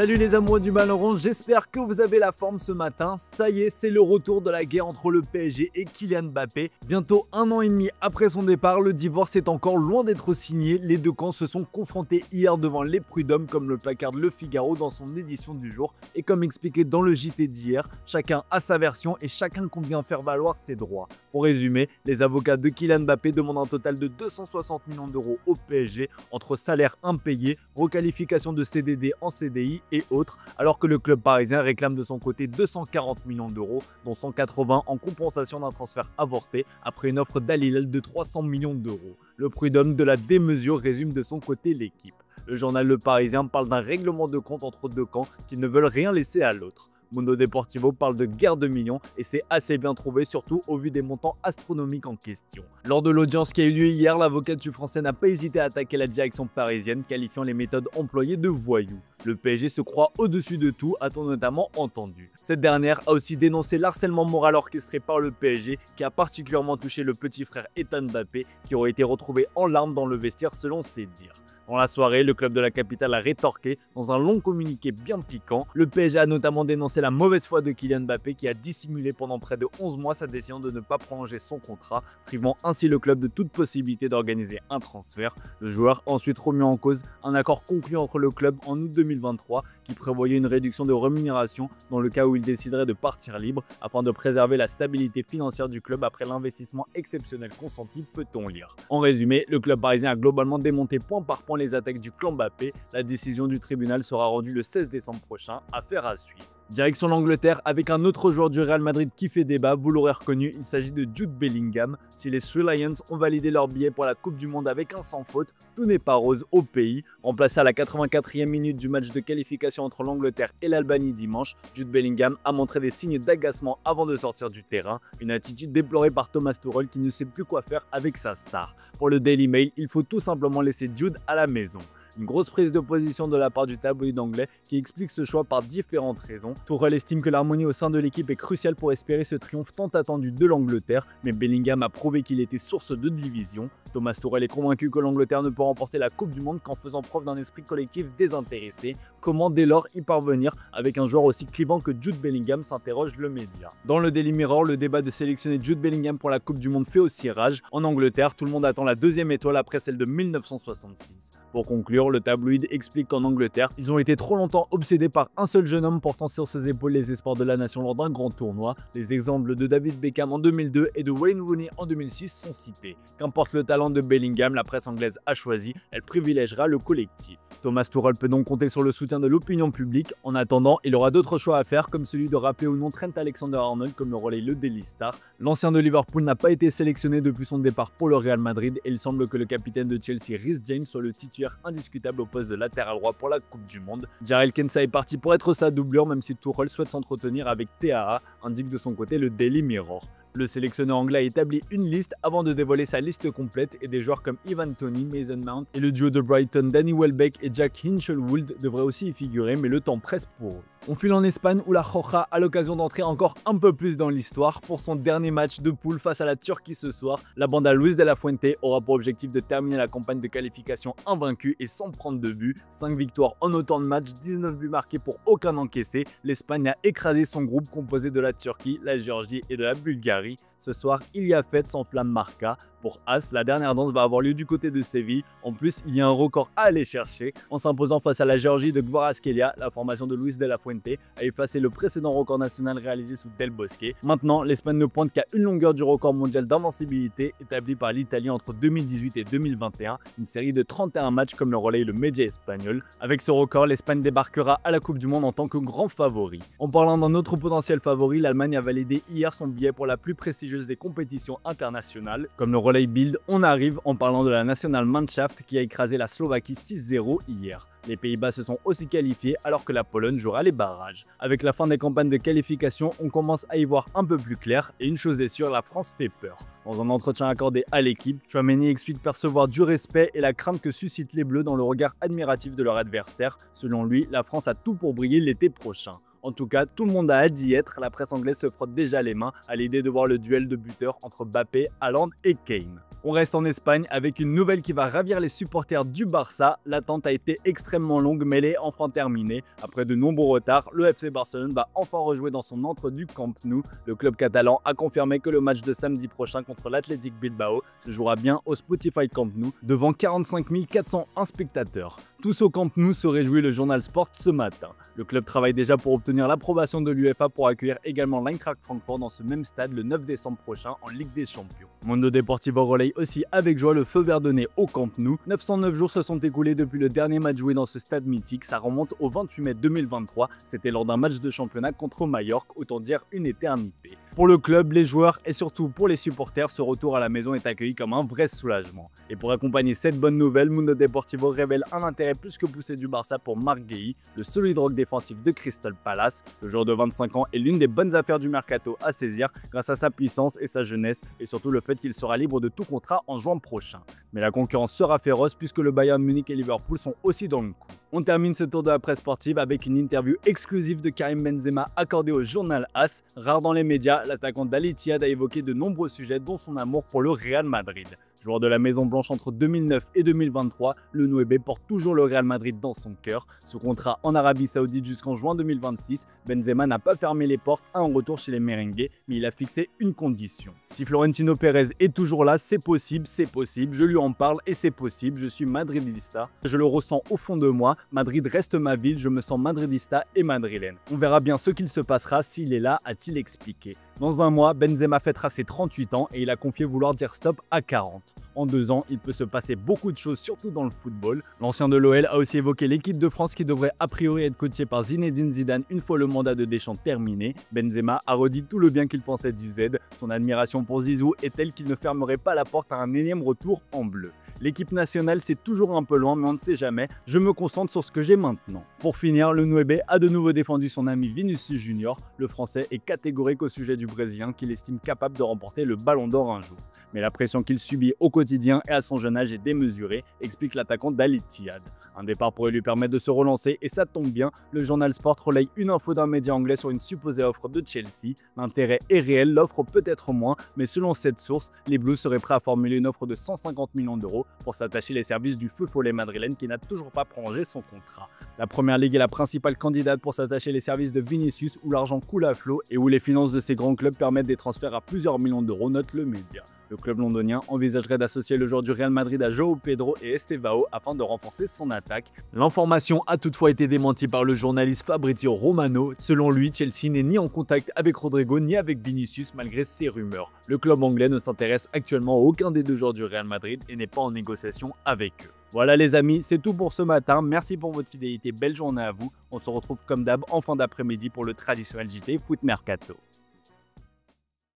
Salut les amoureux du ballon rond, j'espère que vous avez la forme ce matin. Ça y est, c'est le retour de la guerre entre le PSG et Kylian Mbappé. Bientôt 1 an et demi après son départ, le divorce est encore loin d'être signé. Les deux camps se sont confrontés hier devant les prud'hommes, comme le placarde Le Figaro dans son édition du jour. Et comme expliqué dans le JT d'hier, chacun a sa version et chacun compte bien faire valoir ses droits. Pour résumer, les avocats de Kylian Mbappé demandent un total de 260 millions d'euros au PSG entre salaire impayé, requalification de CDD en CDI et autres, alors que le club parisien réclame de son côté 240 millions d'euros, dont 180 en compensation d'un transfert avorté après une offre d'Al Hilal de 300 millions d'euros. Le prud'homme de la démesure résume de son côté l'équipe. Le journal Le Parisien parle d'un règlement de compte entre deux camps qui ne veulent rien laisser à l'autre. Mundo Deportivo parle de guerre de millions et c'est assez bien trouvé, surtout au vu des montants astronomiques en question. Lors de l'audience qui a eu lieu hier, l'avocat du français n'a pas hésité à attaquer la direction parisienne, qualifiant les méthodes employées de voyous. Le PSG se croit au-dessus de tout, a-t-on notamment entendu. Cette dernière a aussi dénoncé l'harcèlement moral orchestré par le PSG, qui a particulièrement touché le petit frère Ethan Mbappé, qui aurait été retrouvé en larmes dans le vestiaire selon ses dires. Dans la soirée, le club de la capitale a rétorqué dans un long communiqué bien piquant. Le PSG a notamment dénoncé la mauvaise foi de Kylian Mbappé qui a dissimulé pendant près de 11 mois sa décision de ne pas prolonger son contrat, privant ainsi le club de toute possibilité d'organiser un transfert. Le joueur a ensuite remis en cause un accord conclu entre le club en août 2023 qui prévoyait une réduction de rémunération dans le cas où il déciderait de partir libre afin de préserver la stabilité financière du club après l'investissement exceptionnel consenti, peut-on lire. En résumé, le club parisien a globalement démonté point par point les attaques du clan Mbappé. La décision du tribunal sera rendue le 16 décembre prochain, affaire à suivre. Direction l'Angleterre avec un autre joueur du Real Madrid qui fait débat, vous l'aurez reconnu, il s'agit de Jude Bellingham. Si les Three Lions ont validé leur billet pour la Coupe du Monde avec un sans faute, tout n'est pas rose au pays. Remplacé à la 84e minute du match de qualification entre l'Angleterre et l'Albanie dimanche, Jude Bellingham a montré des signes d'agacement avant de sortir du terrain, une attitude déplorée par Thomas Tuchel qui ne sait plus quoi faire avec sa star. Pour le Daily Mail, il faut tout simplement laisser Jude à la maison. Une grosse prise de position de la part du tabloïd anglais qui explique ce choix par différentes raisons. Tuchel estime que l'harmonie au sein de l'équipe est cruciale pour espérer ce triomphe tant attendu de l'Angleterre, mais Bellingham a prouvé qu'il était source de division. Thomas Tuchel est convaincu que l'Angleterre ne peut remporter la Coupe du Monde qu'en faisant preuve d'un esprit collectif désintéressé. Comment dès lors y parvenir avec un joueur aussi clivant que Jude Bellingham, s'interroge le média. Dans le Daily Mirror, le débat de sélectionner Jude Bellingham pour la Coupe du Monde fait aussi rage. En Angleterre, tout le monde attend la deuxième étoile après celle de 1966. Pour conclure, le tabloïd explique qu'en Angleterre, ils ont été trop longtemps obsédés par un seul jeune homme portant sur ses épaules les espoirs de la nation lors d'un grand tournoi. Les exemples de David Beckham en 2002 et de Wayne Rooney en 2006 sont cités. Qu'importe le talent de Bellingham, la presse anglaise a choisi, elle privilégiera le collectif. Thomas Tuchel peut donc compter sur le soutien de l'opinion publique. En attendant, il aura d'autres choix à faire, comme celui de rappeler ou non Trent Alexander-Arnold, comme le relaye le Daily Star. L'ancien de Liverpool n'a pas été sélectionné depuis son départ pour le Real Madrid et il semble que le capitaine de Chelsea, Reece James, soit le titulaire indiscutable au poste de latéral droit pour la Coupe du Monde. Jarell Quansah est parti pour être sa doublure, même si Tuchel souhaite s'entretenir avec TAA, indique de son côté le Daily Mirror. Le sélectionneur anglais a établi une liste avant de dévoiler sa liste complète et des joueurs comme Ivan Toney, Mason Mount et le duo de Brighton Danny Welbeck et Jack Hinchelwood devraient aussi y figurer, mais le temps presse pour eux. On file en Espagne où la Roja a l'occasion d'entrer encore un peu plus dans l'histoire. Pour son dernier match de poule face à la Turquie ce soir, la banda Luis de la Fuente aura pour objectif de terminer la campagne de qualification invaincue et sans prendre de but. 5 victoires en autant de matchs, 19 buts marqués pour aucun encaissé. L'Espagne a écrasé son groupe composé de la Turquie, la Géorgie et de la Bulgarie. Ce soir, il y a fête sans flamme Marca. Pour As, la dernière danse va avoir lieu du côté de Séville. En plus, il y a un record à aller chercher. En s'imposant face à la Géorgie de Kvaratskhelia, la formation de Luis de la Fuente a effacé le précédent record national réalisé sous Del Bosque. Maintenant, l'Espagne ne pointe qu'à une longueur du record mondial d'invincibilité établi par l'Italie entre 2018 et 2021, une série de 31 matchs comme le relaye le média espagnol. Avec ce record, l'Espagne débarquera à la Coupe du Monde en tant que grand favori. En parlant d'un autre potentiel favori, l'Allemagne a validé hier son billet pour la plus prestigieuse des compétitions internationales. Comme le relaye Bild, on arrive en parlant de la Nationalmannschaft qui a écrasé la Slovaquie 6-0 hier. Les Pays-Bas se sont aussi qualifiés alors que la Pologne jouera les barrages. Avec la fin des campagnes de qualification, on commence à y voir un peu plus clair et une chose est sûre, la France fait peur. Dans un entretien accordé à l'équipe, Tchouaméni explique percevoir du respect et la crainte que suscitent les Bleus dans le regard admiratif de leur adversaire. Selon lui, la France a tout pour briller l'été prochain. En tout cas, tout le monde a hâte d'y être, la presse anglaise se frotte déjà les mains à l'idée de voir le duel de buteurs entre Mbappé, Haaland et Kane. On reste en Espagne avec une nouvelle qui va ravir les supporters du Barça. L'attente a été extrêmement longue mais elle est enfin terminée. Après de nombreux retards, le FC Barcelone va enfin rejouer dans son antre du Camp Nou. Le club catalan a confirmé que le match de samedi prochain contre l'Athletic Bilbao se jouera bien au Spotify Camp Nou devant 45 401 spectateurs. Tous au Camp Nou se réjouit le journal Sport ce matin. Le club travaille déjà pour obtenir l'approbation de l'UEFA pour accueillir également l'Eintracht Francfort dans ce même stade le 9 décembre prochain en Ligue des Champions. Mondo Deportivo relaye aussi avec joie le feu vert donné au Camp Nou. 909 jours se sont écoulés depuis le dernier match joué dans ce stade mythique. Ça remonte au 28 mai 2023. C'était lors d'un match de championnat contre Majorque, autant dire une éternité. Pour le club, les joueurs et surtout pour les supporters, ce retour à la maison est accueilli comme un vrai soulagement. Et pour accompagner cette bonne nouvelle, Mundo Deportivo révèle un intérêt plus que poussé du Barça pour Marc Guéhi, le solide rock défensif de Crystal Palace. Le joueur de 25 ans est l'une des bonnes affaires du mercato à saisir grâce à sa puissance et sa jeunesse et surtout le fait qu'il sera libre de tout contrat en juin prochain. Mais la concurrence sera féroce puisque le Bayern Munich et Liverpool sont aussi dans le coup. On termine ce tour de la presse sportive avec une interview exclusive de Karim Benzema accordée au journal AS. Rare dans les médias, l'attaquant d'Al Ittihad a évoqué de nombreux sujets dont son amour pour le Real Madrid. Joueur de la Maison Blanche entre 2009 et 2023, le Nouébé porte toujours le Real Madrid dans son cœur. Sous contrat en Arabie Saoudite jusqu'en juin 2026, Benzema n'a pas fermé les portes à un retour chez les merengues, mais il a fixé une condition. Si Florentino Pérez est toujours là, c'est possible, je lui en parle et c'est possible, je suis madridista, je le ressens au fond de moi, Madrid reste ma ville, je me sens madridista et madrilène. On verra bien ce qu'il se passera s'il est là, a-t-il expliqué. Dans un mois, Benzema fêtera ses 38 ans et il a confié vouloir dire stop à 40. En 2 ans, il peut se passer beaucoup de choses, surtout dans le football. L'ancien de l'OL a aussi évoqué l'équipe de France qui devrait a priori être coachée par Zinedine Zidane une fois le mandat de Deschamps terminé. Benzema a redit tout le bien qu'il pensait du Z. Son admiration pour Zizou est telle qu'il ne fermerait pas la porte à un énième retour en bleu. L'équipe nationale, c'est toujours un peu loin, mais on ne sait jamais. Je me concentre sur ce que j'ai maintenant. Pour finir, le Nouébé a de nouveau défendu son ami Vinicius Junior. Le Français est catégorique au sujet du Brésilien qu'il estime capable de remporter le Ballon d'Or un jour. Mais la pression qu'il subit au quotidien et à son jeune âge est démesurée, explique l'attaquant d'Al Ittihad. Un départ pourrait lui permettre de se relancer et ça tombe bien, le journal Sport relaye une info d'un média anglais sur une supposée offre de Chelsea. L'intérêt est réel, l'offre peut-être moins, mais selon cette source, les Blues seraient prêts à formuler une offre de 150 millions d'euros pour s'attacher les services du feu follet madrilène qui n'a toujours pas prolongé son contrat. La Première Ligue est la principale candidate pour s'attacher les services de Vinicius où l'argent coule à flot et où les finances de ces grands clubs permettent des transferts à plusieurs millions d'euros, note le média. Le club londonien envisagerait d'associer le joueur du Real Madrid à João Pedro et Estevao afin de renforcer son attaque. L'information a toutefois été démentie par le journaliste Fabrizio Romano. Selon lui, Chelsea n'est ni en contact avec Rodrigo ni avec Vinicius malgré ces rumeurs. Le club anglais ne s'intéresse actuellement à aucun des deux joueurs du Real Madrid et n'est pas en négociation avec eux. Voilà les amis, c'est tout pour ce matin. Merci pour votre fidélité, belle journée à vous. On se retrouve comme d'hab en fin d'après-midi pour le traditionnel JT Foot Mercato.